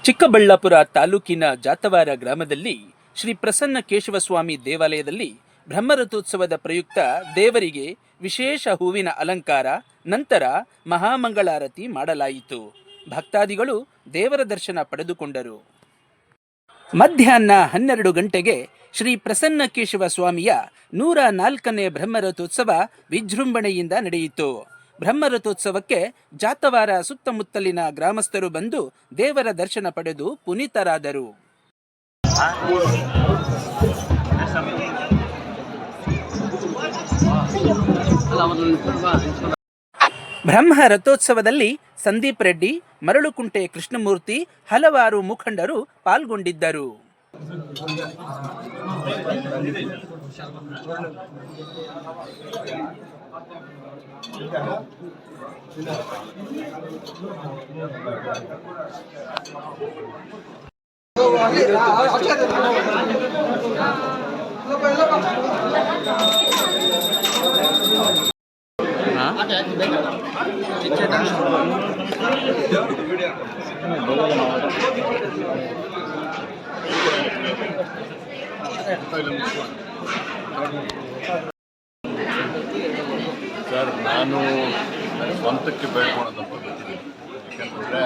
ಚಿಕ್ಕಬಳ್ಳಾಪುರ ತಾಲೂಕಿನ ಜಾತವಾರ ಗ್ರಾಮದಲ್ಲಿ ಶ್ರೀ ಪ್ರಸನ್ನ ಕೇಶವಸ್ವಾಮಿ ದೇವಾಲಯದಲ್ಲಿ ಬ್ರಹ್ಮರಥೋತ್ಸವದ ಪ್ರಯುಕ್ತ ದೇವರಿಗೆ ವಿಶೇಷ ಹೂವಿನ ಅಲಂಕಾರ ನಂತರ ಮಹಾಮಂಗಳಾರತಿ ಮಾಡಲಾಯಿತು. ಭಕ್ತಾದಿಗಳು ದೇವರ ದರ್ಶನ ಪಡೆದುಕೊಂಡರು. ಮಧ್ಯಾಹ್ನ 12 ಗಂಟೆಗೆ ಶ್ರೀ ಪ್ರಸನ್ನ ಕೇಶವ ಸ್ವಾಮಿಯ 104ನೇ ಬ್ರಹ್ಮರಥೋತ್ಸವ ವಿಜೃಂಭಣೆಯಿಂದ ನಡೆಯಿತು. ಬ್ರಹ್ಮರಥೋತ್ಸವಕ್ಕೆ ಜಾತವಾರ ಸುತ್ತಮುತ್ತಲಿನ ಗ್ರಾಮಸ್ಥರು ಬಂದು ದೇವರ ದರ್ಶನ ಪಡೆದು ಪುನೀತರಾದರು. ಬ್ರಹ್ಮ ರಥೋತ್ಸವದಲ್ಲಿ ಸಂದೀಪ್ ರೆಡ್ಡಿ, ಮರಳುಕುಂಟೆ ಕೃಷ್ಣಮೂರ್ತಿ, ಹಲವಾರು ಮುಖಂಡರು ಪಾಲ್ಗೊಂಡಿದ್ದರು. ಸರ್, ನಾನು ಸ್ವಂತಕ್ಕೆ ಬೇಡ್ಕೊಳ್ಳೋದಂತ ಗೊತ್ತಿದ್ದೀನಿ. ಯಾಕೆಂತಂದರೆ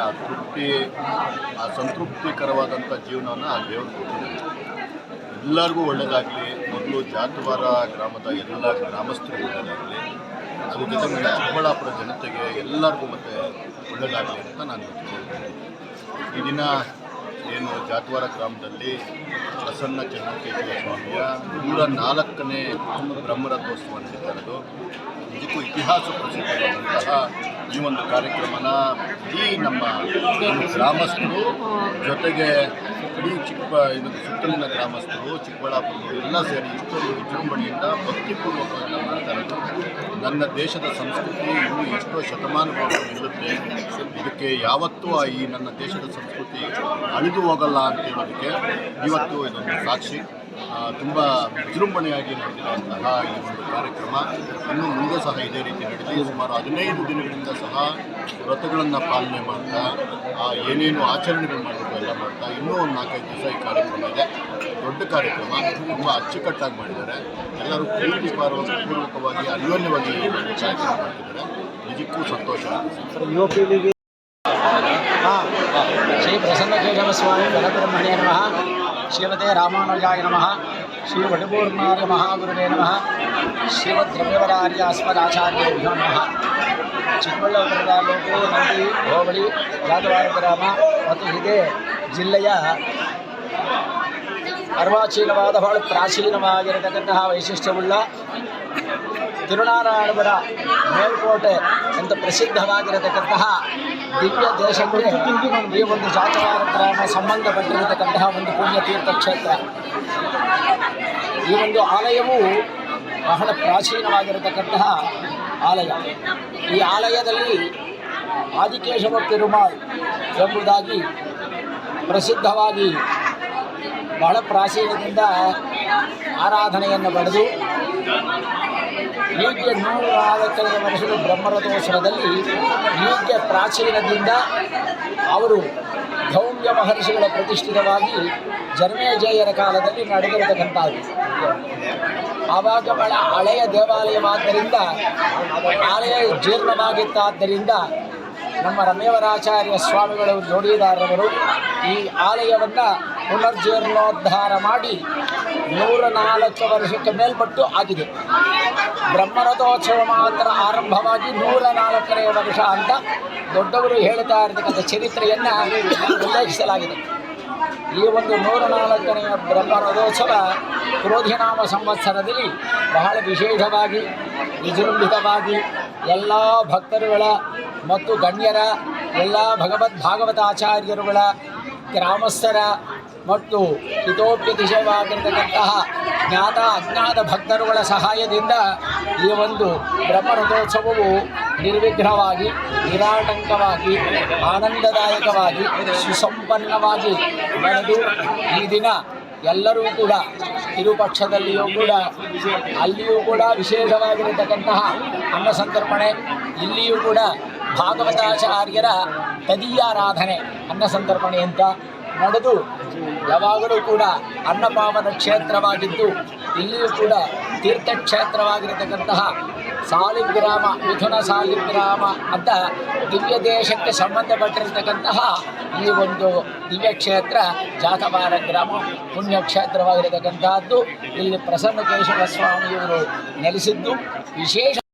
ಆ ಸಂತೃಪ್ತಿಕರವಾದಂಥ ಜೀವನವನ್ನು ಆ ದೇವರು ಕೊಟ್ಟಿದ್ದಾರೆ. ಎಲ್ಲರಿಗೂ ಒಳ್ಳೆಯದಾಗಲಿ. ಮೊದಲು ಜಾತವಾರ ಗ್ರಾಮದ ಎಲ್ಲ ಗ್ರಾಮಸ್ಥರಿಗೂ ಒಳ್ಳೆಯದಾಗಲಿ, ಅದ್ರ ಜೊತೆಗೆ ಚಿಕ್ಕಬಳ್ಳಾಪುರ ಜನತೆಗೆ ಎಲ್ಲರಿಗೂ ಮತ್ತೆ ಒಳ್ಳೆಯದಾಗಲಿ ಅಂತ ನಾನು ಹೇಳ್ತೀನಿ. ಈ ದಿನ ಏನು ಜಾತವಾರ ಗ್ರಾಮದಲ್ಲಿ ಪ್ರಸನ್ನ ಕೇಶವ ಸ್ವಾಮಿಯ 104ನೇ ಬ್ರಹ್ಮರಥೋತ್ಸವ ನಡೀತಾ ಇರೋದು. ಇದಕ್ಕೂ ಇತಿಹಾಸ ಪ್ರಸಿದ್ಧವಾದಂತಹ ಈ ಒಂದು ಕಾರ್ಯಕ್ರಮನ ಇಡೀ ನಮ್ಮ ಗ್ರಾಮಸ್ಥರು ಜೊತೆಗೆ ಇಡೀ ಸುತ್ತಲಿನ ಗ್ರಾಮಸ್ಥರು ಚಿಕ್ಕಬಳ್ಳಾಪುರದವರು ಎಲ್ಲ ಸೇರಿ ಇಷ್ಟೊಂದು ವಿಜೃಂಭಣೆಯಿಂದ ಭಕ್ತಿಪೂರ್ವಕವಾಗಿ ಮಾಡ್ತಾ ಇರೋದು. ನನ್ನ ದೇಶದ ಸಂಸ್ಕೃತಿ ಇನ್ನೂ ಎಷ್ಟೋ ಶತಮಾನಗಳು ನಿಲ್ಲುತ್ತೆ. ಇದಕ್ಕೆ ಯಾವತ್ತೂ ಈ ನನ್ನ ದೇಶದ ಸಂಸ್ಕೃತಿ ಅಳಿದು ಹೋಗಲ್ಲ ಅಂತ ಹೇಳೋದಕ್ಕೆ ಇವತ್ತು ಇದೊಂದು ಸಾಕ್ಷಿ. ತುಂಬ ವಿಜೃಂಭಣೆಯಾಗಿ ನಡೆದಿರುವಂತಹ ಈ ಒಂದು ಕಾರ್ಯಕ್ರಮ ಇನ್ನು ಮುಂದೆ ಸಹ ಇದೇ ರೀತಿ ನಡೆದು ಸುಮಾರು 15 ದಿನಗಳಿಂದ ಸಹ ವ್ರತಗಳನ್ನು ಪಾಲನೆ ಮಾಡ್ತಾ ಏನೇನು ಆಚರಣೆಗಳು ಮಾಡಬೇಕು ಎಲ್ಲ ಮಾಡ್ತಾ ಇನ್ನೂ ಒಂದು 4-5 ದಿವಸ ಈ ಕಾರ್ಯಕ್ರಮ ಇದೆ. ದೊಡ್ಡ ಕಾರ್ಯಕ್ರಮ, ತುಂಬ ಅಚ್ಚುಕಟ್ಟಾಗಿ ಮಾಡಿದ್ದಾರೆ. ಎಲ್ಲರೂ ಪ್ರೀತಿಪೂರ್ವಕವಾಗಿ ಅನ್ಯೋನ್ಯವಾಗಿ ಕಾರ್ಯಕ್ರಮ ಮಾಡ್ತಿದ್ದಾರೆ. ನಿಜಕ್ಕೂ ಸಂತೋಷ ಆಗುತ್ತೆ. ಶ್ರೀ ಪ್ರಸನ್ನ ಕೇಶವ ಸ್ವಾಮಿ ಪರಬ್ರಹ್ಮಣೇ ನಮಃ. ಶ್ರೀಮತೆ ರಾಮಾನುಜಾಯ ನಮಃ. ಶ್ರೀ ವಟಪೂರ್ಣಾರ್ಯ ಮಹಾಗುರುವೇ ನಮಃ. ಶ್ರೀಮದ್ ದ್ರವ್ಯವರಾರ್ಯ ಅಸ್ಮದಾಚಾರ್ಯೇಭ್ಯೋ ನಮಃ. ಚಿಕ್ಕಬಳ್ಳಾಪುರ ತಾಲೂಕು ನಂದಿ ಹೋಬಳಿ ಜಾತವಾರ ಗ್ರಾಮ ಮತ್ತು ಇದೇ ಜಿಲ್ಲೆಯ ಅರ್ವಾಚೀನವಾದ ಬಹಳ ಪ್ರಾಚೀನವಾಗಿರತಕ್ಕಂತಹ ವೈಶಿಷ್ಟ್ಯವುಳ್ಳ ತಿರುನಾರಾಯಣಪುರ ಮೇಲ್ಕೋಟೆ ಅಂತ ಪ್ರಸಿದ್ಧವಾಗಿರತಕ್ಕಂತಹ ದಿವ್ಯ ದೇಶಕ್ಕೆ ಈ ಒಂದು ಜಾತವಾರ ಗ್ರಾಮ ಸಂಬಂಧಪಟ್ಟಿರತಕ್ಕಂತಹ ಒಂದು ಪುಣ್ಯತೀರ್ಥ ಕ್ಷೇತ್ರ. ಈ ಒಂದು ಆಲಯವು ಬಹಳ ಪ್ರಾಚೀನವಾಗಿರತಕ್ಕಂತಹ ಆಲಯ. ಈ ಆಲಯದಲ್ಲಿ ಆದಿಕೇಶವ ಪೆರುಮಾಳ್ ಎಂಬುದಾಗಿ ಪ್ರಸಿದ್ಧವಾಗಿ ಬಹಳ ಪ್ರಾಚೀನದಿಂದ ಆರಾಧನೆಯನ್ನು ಪಡೆದು ಹೀಗೆ 104ನೇ ವರ್ಷದ ಬ್ರಹ್ಮರಥೋತ್ಸವದಲ್ಲಿ ಹೀಗೆ ಪ್ರಾಚೀನದಿಂದ ಅವರು ಧೌಮ್ಯ ಮಹರ್ಷಿಗಳ ಪ್ರತಿಷ್ಠಿತವಾಗಿ ಜನಮೇಜಯರ ಕಾಲದಲ್ಲಿ ನಡೆದಿರತಕ್ಕಂಥದ್ದು. ಆವಾಗ ಬಹಳ ಹಳೆಯ ದೇವಾಲಯವಾದ್ದರಿಂದ ಆಲಯ ಜೀರ್ಣವಾಗಿತ್ತಾದ್ದರಿಂದ ನಮ್ಮ ರಮೇವರಾಚಾರ್ಯ ಸ್ವಾಮಿಗಳು ಜೋಡಿದಾರರವರು ಈ ಆಲಯವನ್ನು ಪುನರ್ಜೀರ್ಣೋದ್ಧಾರ ಮಾಡಿ 104 ವರ್ಷಕ್ಕೆ ಮೇಲ್ಪಟ್ಟು ಆಗಿದೆ. ಬ್ರಹ್ಮರಥೋತ್ಸವ ಮಾತ್ರ ಆರಂಭವಾಗಿ 104ನೇ ವರ್ಷ ಅಂತ ದೊಡ್ಡವರು ಹೇಳ್ತಾ ಇರತಕ್ಕಂಥ ಚರಿತ್ರೆಯನ್ನು ಉಲ್ಲೇಖಿಸಲಾಗಿದೆ. ಈ ಒಂದು 104ನೇ ಬ್ರಹ್ಮರಥೋತ್ಸವ ಕ್ರೋಧಿನಾಮ ಸಂವತ್ಸರದಲ್ಲಿ ಬಹಳ ವಿಶೇಷವಾಗಿ ವಿಜೃಂಭಿತವಾಗಿ ಎಲ್ಲ ಭಕ್ತರುಗಳ ಮತ್ತು ಗಣ್ಯರ ಎಲ್ಲ ಭಾಗವತಾಚಾರ್ಯರುಗಳ ಗ್ರಾಮಸ್ಥರ ಮತ್ತು ಹಿತೋಪ್ಯತಿಶಯವಾಗಿರತಕ್ಕಂತಹ ಜ್ಞಾತ ಅಜ್ಞಾತ ಭಕ್ತರುಗಳ ಸಹಾಯದಿಂದ ಈ ಒಂದು ಬ್ರಹ್ಮರಥೋತ್ಸವವು ನಿರ್ವಿಘ್ನವಾಗಿ ನಿರಾಟಂಕವಾಗಿ ಆನಂದದಾಯಕವಾಗಿ ಸುಸಂಪನ್ನವಾಗಿ ನಡೆದು ಈ ದಿನ ಎಲ್ಲರೂ ಕೂಡ ತಿರುಪಕ್ಷದಲ್ಲಿಯೂ ಕೂಡ ಅಲ್ಲಿಯೂ ಕೂಡ ವಿಶೇಷವಾಗಿರತಕ್ಕಂತಹ ಅನ್ನ ಸಂತರ್ಪಣೆ, ಇಲ್ಲಿಯೂ ಕೂಡ ಭಾಗವತಾಚಾರ್ಯರ ತದೀಯಾರಾಧನೆ ಅನ್ನ ಸಂತರ್ಪಣೆ ಅಂತ ನಡೆದು ಯಾವಾಗಲೂ ಕೂಡ ಅನ್ನಪಾವನ ಕ್ಷೇತ್ರವಾಗಿದ್ದು ಇಲ್ಲಿಯೂ ಕೂಡ ತೀರ್ಥಕ್ಷೇತ್ರವಾಗಿರತಕ್ಕಂತಹ ಸಾಲಿಗ್ರಾಮ ಮಿಥುನ ಸಾಲಿಗ್ರಾಮ ಅಂತ ದಿವ್ಯ ದೇಶಕ್ಕೆ ಸಂಬಂಧಪಟ್ಟಿರತಕ್ಕಂತಹ ಈ ಒಂದು ದಿವ್ಯ ಕ್ಷೇತ್ರ ಜಾತವಾರ ಗ್ರಾಮ ಪುಣ್ಯಕ್ಷೇತ್ರವಾಗಿರತಕ್ಕಂತಹದ್ದು. ಇಲ್ಲಿ ಪ್ರಸನ್ನ ಕೇಶವ ಸ್ವಾಮಿಯವರು ನೆಲೆಸಿದ್ದು ವಿಶೇಷ